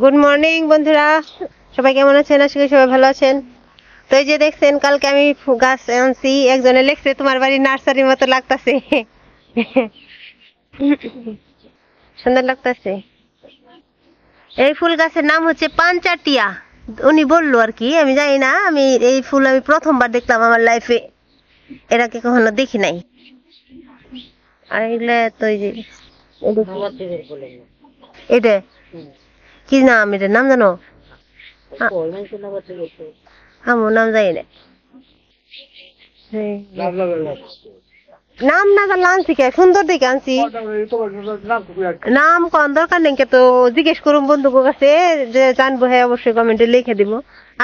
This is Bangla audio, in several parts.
গুড মর্নিং বন্ধুরা, সবাই কেমন আছেন? আশা করি সবাই ভালো আছেন। তো এই যে দেখছেন, কালকে আমি গাছ আনছি, একজনে লিখছে তোমার বাড়ি নার্সারির মতো লাগতাছে। সুন্দর লাগতাছে। এই ফুল গাছের নাম হচ্ছে পাঞ্চাটিয়া। উনি বললো আর কি, আমি জানি না। এই ফুল আমি প্রথমবার দেখলাম আমার লাইফে, এর আগে কখনো দেখি নাই। আর এগুলা তো এই যে এটা কি নাম, এটার নাম জানো? আমার নাম জানি না। নাম না জানলে আনছি কে, সুন্দর দেখে আনছি। নাম কোন দরকার নেই, তো জিজ্ঞেস করুন বন্ধুর কাছে, যে জানবো হ্যাঁ অবশ্যই কমেন্টে লিখে দিব।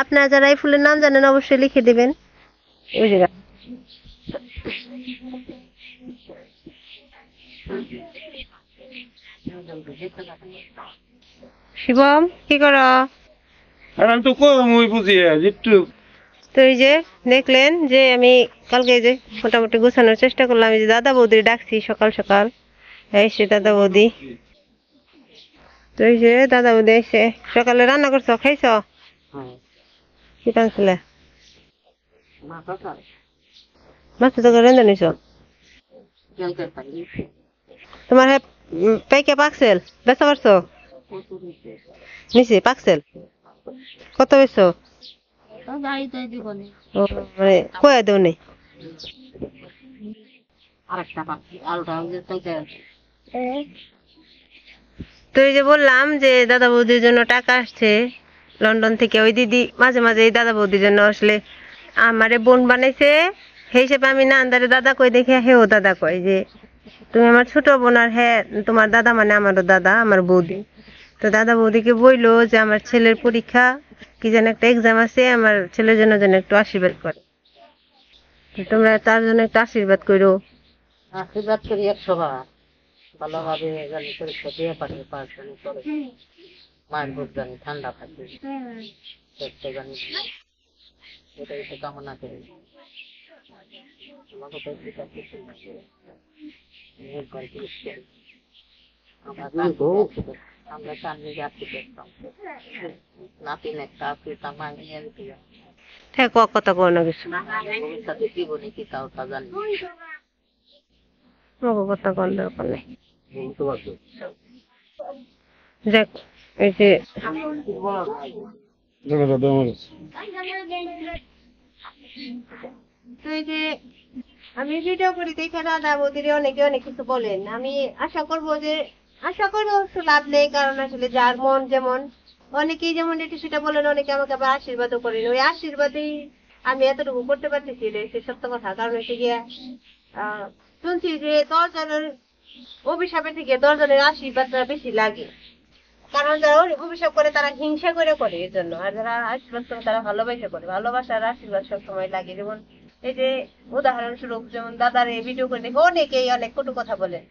আপনারা যারা এই ফুলের নাম জানেন অবশ্যই লিখে দিবেন। শিবম কি করো? তো এই যে দেখলেন যে আমি কালকে যে মোটামুটি গোছানোর চেষ্টা করলাম। এই যে দাদা বৌদি ডাকছি সকাল সকাল, এসে দাদা বৌদি। তো এই যে দাদা বৌদি এসে সকালে রান্না করছো, খাইছ? কি টানছিলে? মাছ তো রেঁধে নিছ? তোমার হ্যাঁ পাইকে পাকসেল বেচা পারছো? নিচে পাকসেল কত বেচছো? মানে কয়ে দেও নেই? তো এই যে বললাম যে দাদা বৌদির জন্য টাকা আসছে লন্ডন থেকে। ওই দিদি মাঝে মাঝে এই দাদা বৌদির জন্য আসলে আমারে বোন বানাইছে, সেই হিসেবে আমি না আন্দারে দাদা কই দেখে হেও দাদা কয় যে তুমি আমার ছোট বোন, আর হ্যাঁ তোমার দাদা মানে আমারও দাদা, আমার বৌদি। তো দাদা বৌদিকে বইলো যে আমার ছেলের পরীক্ষা কি যেন একটা এক্সাম আছে, আমার ছেলের জন্য যেন একটু আশীর্বাদ করে। তোমরা তার জন্য একটু আশীর্বাদ করো। আশীর্বাদ করি 100 বার। ভালোভাবে জানি পরীক্ষা দিয়ে পারে, পড়াশোনা করে মায়ের বুক জানি ঠান্ডা থাকে, জানি এটাই তো কামনা করি। আমরা কান্দি যাচ্ছি দেখতাম নাতিন একটা আছে, তা মানিয়ে হ্যাঁ কথা কোনো কিছু ভবিষ্যতে জীবনে কি তাও তা জানি কথা কোন দরকার নেই। দেখ এই যে আমি ভিডিও করি দেখে দাদা বৌদির অনেকে অনেক কিছু বলেন। আমি আশা করবো লাভ নেই, কারণ আসলে যার মন যেমন, অনেকেই যেমন এটা সেটা বলেন, অনেকে আমাকে আবার আশীর্বাদও করেন। ওই আশীর্বাদেই আমি এতটুকু করতে পারতেছি, এটা সত্য কথা। কারণ হচ্ছে গিয়ে শুনছি যে 10 জনের অভিশাপের থেকে 10 জনের আশীর্বাদটা বেশি লাগে। কারণ যারা অভিশাপ করে তারা হিংসা করে এর জন্য, আর যারা আশীর্বাদ করে তারা ভালোবাসা করে। ভালোবাসার আশীর্বাদ সবসময় লাগে। যেমন এই যে উদাহরণস্বরূপ, যেমন দাদার এই ভিডিও করে দেখে অনেকেই অনেক কটু কথা বলে।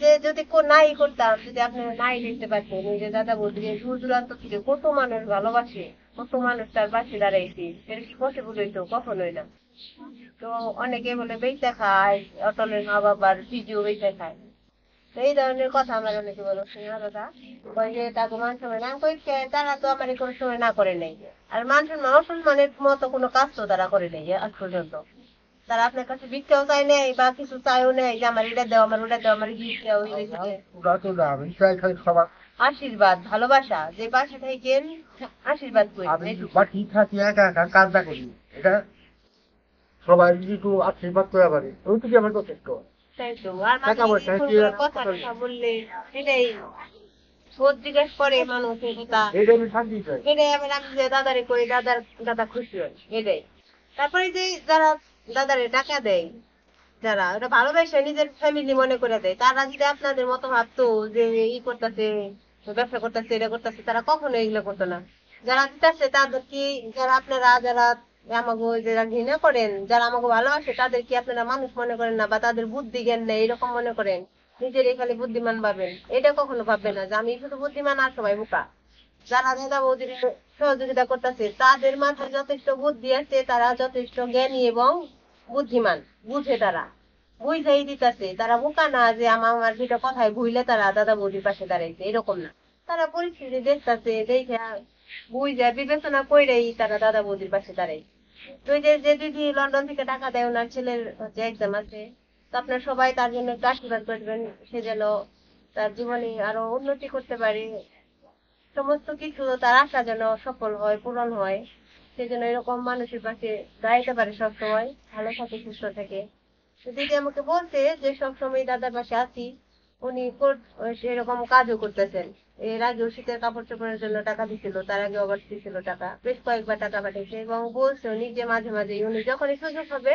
যে যদি নাই করতাম, যদি আপনি নাই দেখতে পাচ্ছেন, এই যে দাদা বলতে দূর দূরান্ত থেকে কত মানুষ ভালোবাসে, কত মানুষ তার পাশে দাঁড়াইছে, এটা কি পসিবল হইতো? কখনোই না। তো অনেকে বলে বেঁচে খায়, অটলের মা বাবার ভিডিও বেঁচে খায়। তো এই ধরনের কথা আমার অনেকে বলো, দাদা ওই যে তাকে মান সম্মান না কই, তারা তো আমার কোনো সময় না করে নেই। আর মান সম্মান অসম্মানের মতো কোনো কাজ তো তারা করে নেই আজ পর্যন্ত। তারা আপনার কাছে ভিক্ষাও চাই নেই বা কিছু চাইও নেই যে আমার এটা দেও, আমার ওটা দেও, আমার গিফট দেও। আশীর্বাদ, ভালোবাসা, যে পাশে থাকেন আশীর্বাদ করি। এটা সবাই যদি একটু আশীর্বাদ করে পারে, ওইটুকু আমার যথেষ্ট। বললে এটাই জিজ্ঞেস করে মানুষ, আমি দাদারে করি, দাদা খুশি হয় এটাই। তারপরে যে যারা দাদারে টাকা দেয়, যারা ওটা ভালোবাসে নিজের ফ্যামিলি মনে করে দেয়, তারা যদি আপনাদের মতো ভাবতো যে ই করতেছে, ব্যবসা করতেছে, এটা করতেছে, তারা কখনো এগুলো করতো না। যারা দিতেছে তাদের কি, যারা আপনারা যারা আমাকে যারা ঘৃণা করেন, যারা আমাকে ভালোবাসে, তাদের কি আপনারা মানুষ মনে করেন না, বা তাদের বুদ্ধি জ্ঞান নেই এরকম মনে করেন? নিজের খালি বুদ্ধিমান ভাবেন, এটা কখনো ভাববেন না যে আমি শুধু বুদ্ধিমান আর সবাই বোকা। যারা দাদা বৌদির সহযোগিতা করতেছে তাদের মাথায় যথেষ্ট বুদ্ধি আছে, তারা যথেষ্ট জ্ঞানী এবং বুদ্ধিমান, বুঝে তারা। বুঝাই দিতেছে, তারা বোকা না যে আমার দুইটা কথায় ভুইলে তারা দাদা বৌদির পাশে দাঁড়াইছে, এরকম না। তারা পরিস্থিতি দেখতেছে, দেখে বুঝে বিবেচনা কইরেই তারা দাদা বৌদির পাশে দাঁড়াইছে। তো ওই যে যে দিদি লন্ডন থেকে টাকা দেয়, ওনার ছেলের হচ্ছে এক্সাম আছে, তো আপনার সবাই তার জন্য একটু আশীর্বাদ করবেন, সে যেন তার জীবনে আরো উন্নতি করতে পারে, সমস্ত কিছু তার আশা যেন সফল হয়, পূরণ হয়, সে যেন এরকম মানুষের পাশে দাঁড়াইতে পারে সবসময়, ভালো থাকে, সুস্থ থাকে। তো দিদি আমাকে বলছে যে সবসময় দাদার পাশে আছি। উনি এরকম কাজও করতেছেন। এর আগেও শীতের কাপড় চোপড়ের জন্য টাকা দিছিল, তার আগে আবার দিছিল টাকা, বেশ কয়েকবার টাকা পাঠিয়েছে, এবং বলছে উনি যে মাঝে মাঝে উনি যখনই সুযোগ হবে,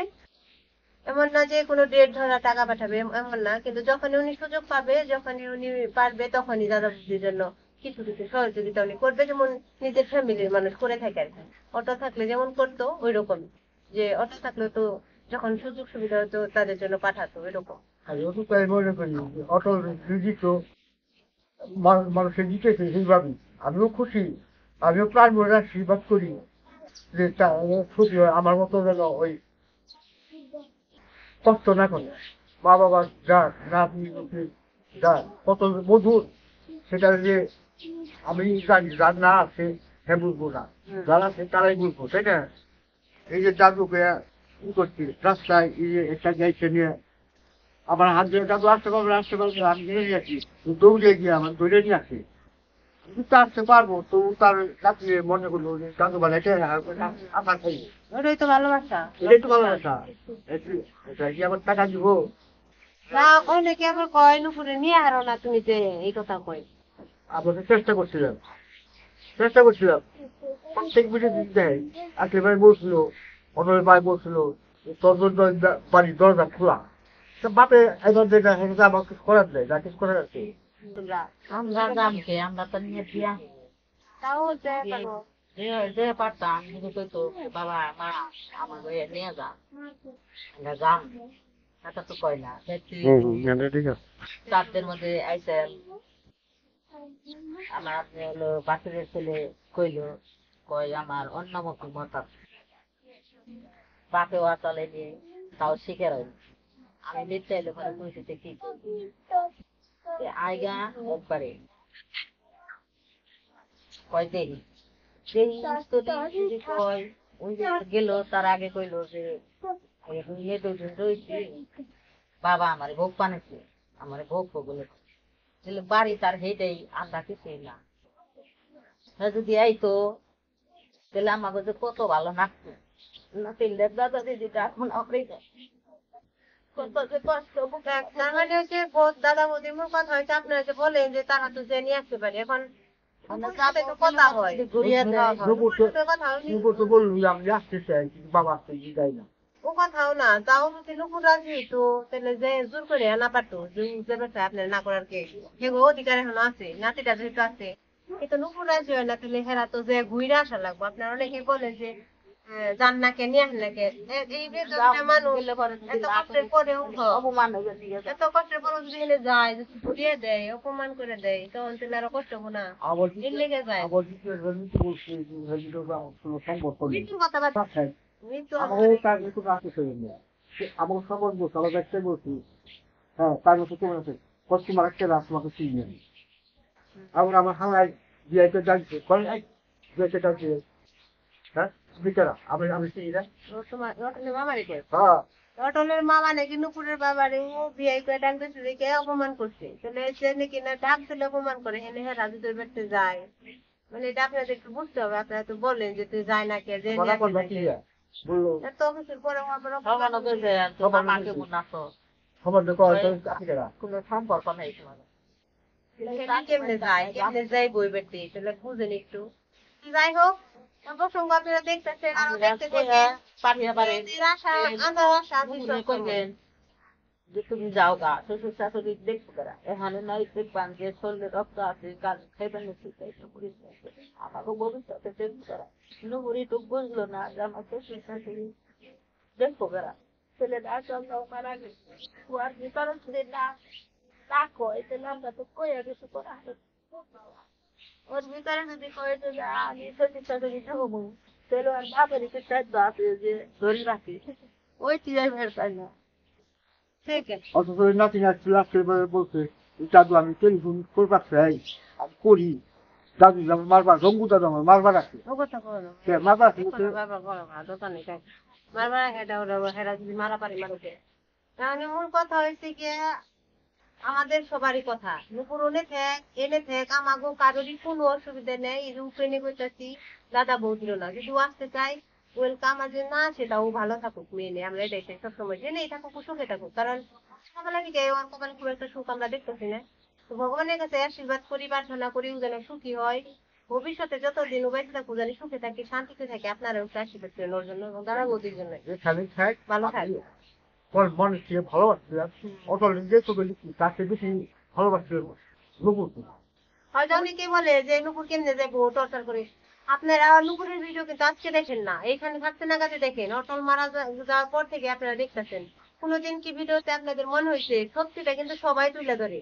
এমন না যে কোনো ডেট ধরা টাকা পাঠাবে, এমন না, কিন্তু যখনই উনি সুযোগ পাবে, যখনই উনি পারবে, তখনই দাদা বৌদির জন্য কিছু কিছু সহযোগিতা উনি করবে, যেমন নিজের ফ্যামিলির মানুষ করে থাকে আর কি। অটো থাকলে যেমন করতো ওই রকম, যে অটো থাকলে তো যখন সুযোগ সুবিধা হতো তাদের জন্য পাঠাতো এরকম। আর ওটু তাই মনে করি যে অটল দিত, মানুষের জিতেছে সেইভাবেই আমিও খুশি। আমিও প্রাণ ভরে আশীর্বাদ করি যে খুশি হয় আমার মতো যেন ওই কষ্ট না করে। মা বাবা যার নাতি যা কত মধুর, সেটা যে আমি জানি, যার না আছে হ্যাঁ বুঝবো না, যারা আছে তারাই বুঝবো, তাই না? এই যে দাদুকে ই করছি রাস্তায়, এই যে একটা গাইছে নিয়ে আমার হাত ধরে, দাদু আসতে পারবে, আমি ধরে নিয়ে আসি, দৌড়ে গিয়ে আমার ধরে নিয়ে আসি। কিন্তু আসতে পারবো তো তার রাত্রে মনে করলো যে দাদু বানাইতে আমার খাইবো, ওটাই তো ভালোবাসা। এটাই তো ভালোবাসা। এটা কি আবার টাকা দিব? না, অনেকে আবার কয় নুপুরে নিয়ে হারো না তুমি, যে এই কথা কয়। আমরা তো চেষ্টা করছিলাম, প্রত্যেক মিনিট দিন দেয়। আসলে ভাই বলছিল, অনয় ভাই বলছিল তোর জন্য বাড়ির দরজা খোলা। তো বাপে এবার যেটা সেটা আমার কিছু করার নেই, যা কিছু করার আছে। আমরা জানকে আমরা তো নিয়ে দিয়া তাও হচ্ছে এখনো। যে পারতাম কিন্তু কইতো বাবা মা আমার বইয়ে নিয়ে যা, আমরা যাম, এটা তো কয় না। দেখছি ঠিক আছে। চারদের মধ্যে আইসেন আমার আপনি হলো বাসুরের ছেলে, কইলো কয় আমার অন্যমুখী মত আছে, বাপে ওয়া চলে নিয়ে তাও শিখে রইল। আমি লিখতে এলে পরে খুশিতে কি করবি? আইগা একবারে কয় দেহি দেহি যদি কয় ওই যে গেল, তার আগে কইলো যে রয়েছি, বাবা আমার ভোগ বানাইছে, আমার ভোগ বলে বাড়ি তার হেঁটেই, আমরা কিছুই না। যদি আইতো তাহলে আমাকে যে কত ভালো লাগতো না, তিনদের দাদা দিদিটা এখন আপনি কত যে কষ্ট তার মানে হচ্ছে দাদা বৌদির মূল কথা হচ্ছে আপনারা যে বলেন যে তারা তো যে নিয়ে আসতে পারে, এখন সাথে তো কথা হয়, ঘুরিয়ে দেয়। কথা তো বললো আমি আসতে চাই, কিন্তু বাবা আসতে যাই না। ও কথাও না, তাও যদি নুপুর রাজি হইতো তাহলে যে জোর করে আনা পারতো, যে ব্যবসা আপনার না করার কে, সেগুলো অধিকার এখন আছে, নাতিটা যেহেতু আছে। কিন্তু নুপুর রাজি হয় না, তাহলে হেরা তো যে ঘুরে আসা লাগবে। আপনার অনেকে বলে যে যান না কে, নিয়ে আসেন না কে, এই বেদনটা মানুষ এত কষ্টের পরেও, অপমান হয়ে গেছে। এত কষ্টের পরেও যদি এনে যায়, যদি ঘুরিয়ে দেয়, অপমান করে দেয়, তখন তাহলে আরো কষ্ট হবো না, আবার এর লেগে যায়। আবার বলছে আমার কোনো সম্পর্ক নেই। মৃত্যুর কথাবার্তা, মৃত্যু আমাদের তার মতো আছে সেজন্য আমার সম্বন্ধ সবাই দেখতে বলছি। হ্যাঁ, তার মতো তোমার আছে, তোমার একটা রাত তোমাকে চিনি আমি। আবার আমার হাওয়ায় বিয়েতে জানছে বিয়েতে জানছে, হ্যাঁ বিচারা আমি আমি চিনি না। তোমার মামারে কে, হ্যাঁ, রটনের মামা নাকি নুপুরের বাবারে ও বিয়ে করে ডাকতেছে, দেখে অপমান করছে, চলে এসে নাকি না ডাক দিলে অপমান করে, হেনে হ্যাঁ রাজু তোর বাড়িতে যায়। মানে এটা আপনাদের একটু বুঝতে হবে, আপনারা তো বললেন যে তুই যায় না কে, যে কথা বলবা কি বললো এত কিছুর পরে আবার সবার নজরে তোমার মাকে মনে আসো খবর দেখো আজকেরা কোনো সম্পর্ক নেই তোমার। কেমনে যায়, কেমনে যায় বই বেড়তে, তাহলে বুঝেন একটু। যাই হোক, প্রসঙ্গ আপনারা দেখতেছেন, আরো দেখতে দেখেন, পাঠিয়ে পারে এদের আশা, আন্ধার আশা বিশ্বাস করবেন। করবেন যে তুমি যাও গা, শ্বশুর শাশুড়ি দেখবো তারা এখানে নয়, দেখবান যে শরীরে রক্ত আছে, কাজ খেবেন আমাকে ভবিষ্যতে দেখবো তারা। নুপুরি তো বুঝলো না যে আমার শ্বশুর শাশুড়ি দেখবো তারা, ছেলেটা চন্দ্র মারা গেছে, আর ভিতরে যদি না না কয় তাহলে আমরা তো কয়ে কিছু করা হবে। ওর ভিতরে যদি কয়েছে যে আমি শ্বশুর শাশুড়ি ঢুকবো, তাহলে আর বাপের একটু চাইতো আছে যে ধরে রাখি, ওই চিরাই বের পাই না। ঠিক আছে। অথচ ওই নাতি নাচছিল আজকে বলছে দাদু আমি টেলিফোন করবার চাই আমি করি দাদু আমার মারবার রঙ্গু দাদু আমার মারবার আছে ও কথা করো না। মারবার আছে কোনো ব্যাপার করো না, দোকান নেই তাই। মারবার হেডা ওরা হেডা যদি মারা পারি মারুকে। তাহলে মূল কথা হয়েছে গিয়ে আমাদের সবারই কথা নুপুর এনে থাক আমাগো কারোরই কোনো অসুবিধা নেই। এই যে উপেনে করতেছি দাদা বৌদিরও না, যদি ও আসতে চাই ওয়েলকাম, আর যদি না সেটা ও ভালো থাকুক মেয়ে নিয়ে, আমরা এটাই চাই সবসময়, যে নেই থাকুক ও সুখে থাকুক। কারণ সকালে থেকে ওর কপালে খুব একটা সুখ আমরা দেখতেছি না। তো ভগবানের কাছে আশীর্বাদ করি, প্রার্থনা করি ও যেন সুখী হয়, ভবিষ্যতে যতদিন ও বেঁচে থাকুক যেন সুখে থাকে শান্তিতে থাকে। আপনারা ওকে আশীর্বাদ করেন ওর জন্য এবং দাদা বৌদির জন্য। এখানে থাক ভালো থাকবে। ওর মানুষকে ভালোবাসছিলাম অটল যে ছবি লিখছি তাকে বেশি ভালোবাসছিলাম নুপুর হয়তো অনেকে বলে যে নুপুর কেমনে যাবো টর্চার করে। আপনারা নুপুরের ভিডিও কিন্তু আজকে দেখেন না, এইখানে থাকতে নাগাদে দেখেন, অটল মারা যাওয়ার পর থেকে আপনারা দেখতেছেন। কোনোদিন কি ভিডিওতে আপনাদের মনে হয়েছে সত্যিটা কিন্তু সবাই তুলে ধরে,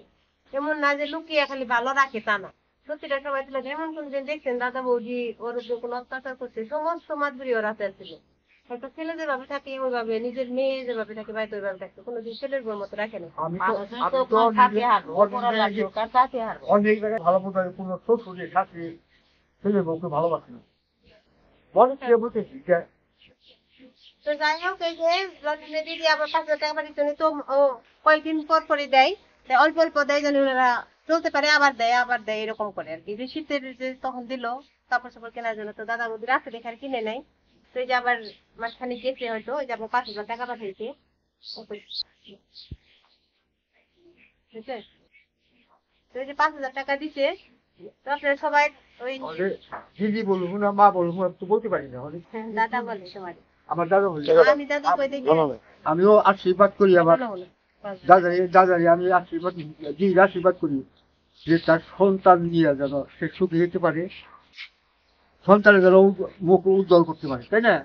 এমন না যে লুকিয়ে খালি ভালো রাখে তা না, সত্যিটা সবাই তুলে ধরে। এমন কোনদিন দেখছেন দাদা বৌদি ওর উপরে কোনো অত্যাচার করছে? সমস্ত মাধুরী ওর হাতে ছিল। হয়তো ছেলে যেভাবে থাকে ওইভাবে, নিজের মেয়ে যেভাবে থাকে বাড়িতে ওইভাবে থাকতো, কোনোদিন ছেলের বউর মতো রাখে না। আমি মানুষের আমি তো তো থাকে হারবো, পড়া লাগবে, কার তাতে হারবো। অনেক জায়গায় ভালো মতো কোনো শ্বশুরের সাথে ছেলে বউকে ভালোবাসে না মানুষকে বলতেছি যে তো যাই হোক, এই যে লন্ডনে দিদি আবার 5,000 টাকা পাঠিয়েছে, উনি তো ও কয়েকদিন পর পরই দেয়, তাই অল্প অল্প দেয় যেন ওনারা চলতে পারে, আবার দেয় এরকম করে আর কি। যে শীতের যে তখন দিল কাপড় চাপড় কেনার জন্য, তো দাদা বৌদি রাতে দেখে আর কিনে নেয়। তো এই যে আবার মাঝখানে গেছে হয়তো, ওই যে আবার 5,000 টাকা পাঠিয়েছে, বুঝছেন? তো এই যে 5,000 টাকা দিছে, তো আপনারা সবাই ওই আমাদের দিদি বলবো না মা বলবো আমি তো বলতে পারি না অনেক দাদা বলে সবাই। আমার দাদা বলি আমি দাদা কই দেখি আমিও আশীর্বাদ করি আমার দাদারে আমি আশীর্বাদ দিদির আশীর্বাদ করি যে তার সন্তান নিয়ে যেন সে সুখে যেতে পারে, সন্তানের যেন মুখ উজ্জ্বল করতে পারে, তাই না?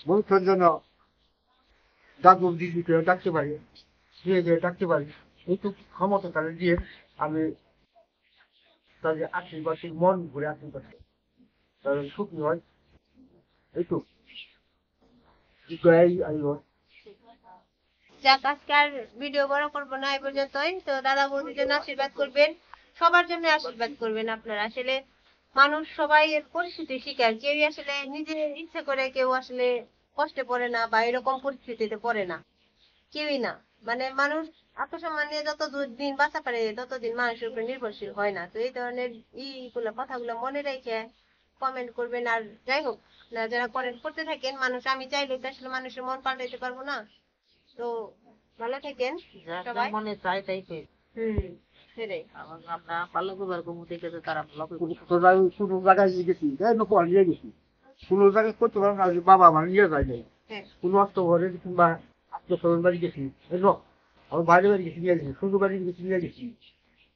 ভবিষ্যৎ যেন দাদু দিদিকে ডাকতে পারি, দিয়ে ডাকতে পারি, এইটুকু ক্ষমতা তাদের দিয়ে আমি তাদের আশীর্বাদ মন ভরে আশীর্বাদ করি, তাদের সুখী হয় এইটুকু যাক, আজকে আর ভিডিও বড় করবো না, এই পর্যন্তই। তো দাদা বৌদির জন্য আশীর্বাদ করবেন, সবার জন্য আশীর্বাদ করবেন আপনারা। আসলে মানুষ সবাই এর পরিস্থিতি শিকার, কেউই আসলে নিজে ইচ্ছে করে কেউ আসলে কষ্টে পড়ে না বা এরকম পরিস্থিতিতে পড়ে না, কেউই না। মানে মানুষ আত্মসম্মান নিয়ে যত দিন বাঁচা পারে ততদিন মানুষের উপর নির্ভরশীল হয় না। তো এই ধরনের ইগুলো কথাগুলো মনে রেখে কমেন্ট করবেন। আর যাই হোক না, যারা করতে থাকেন, মানুষ আমি চাইলে তো আসলে মানুষের মন পাল্টাইতে পারবো না। তো ভালো থাকেন সবাই। মনে চাই তাই করি। সেটাই। আমরা ভালো করবার কমু দেখে তো তারা ভালো করবে। কোনো জায়গায় নিয়ে গেছি নিয়ে গেছি, কোনো জায়গায় করতে পারবো না, বাবা আমার নিয়ে যায় নাই, হ্যাঁ, কোনো অস্ত ঘরে কিংবা আত্মীয় স্বজন বাড়ি গেছি, আমার বাইরে বাড়ি গেছি নিয়ে গেছি, শ্বশুর বাড়ি গেছি নিয়ে গেছি।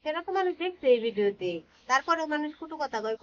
সেটা তো মানুষ দেখছে এই ভিডিওতে, তারপরে মানুষ কুটু কথা কয়।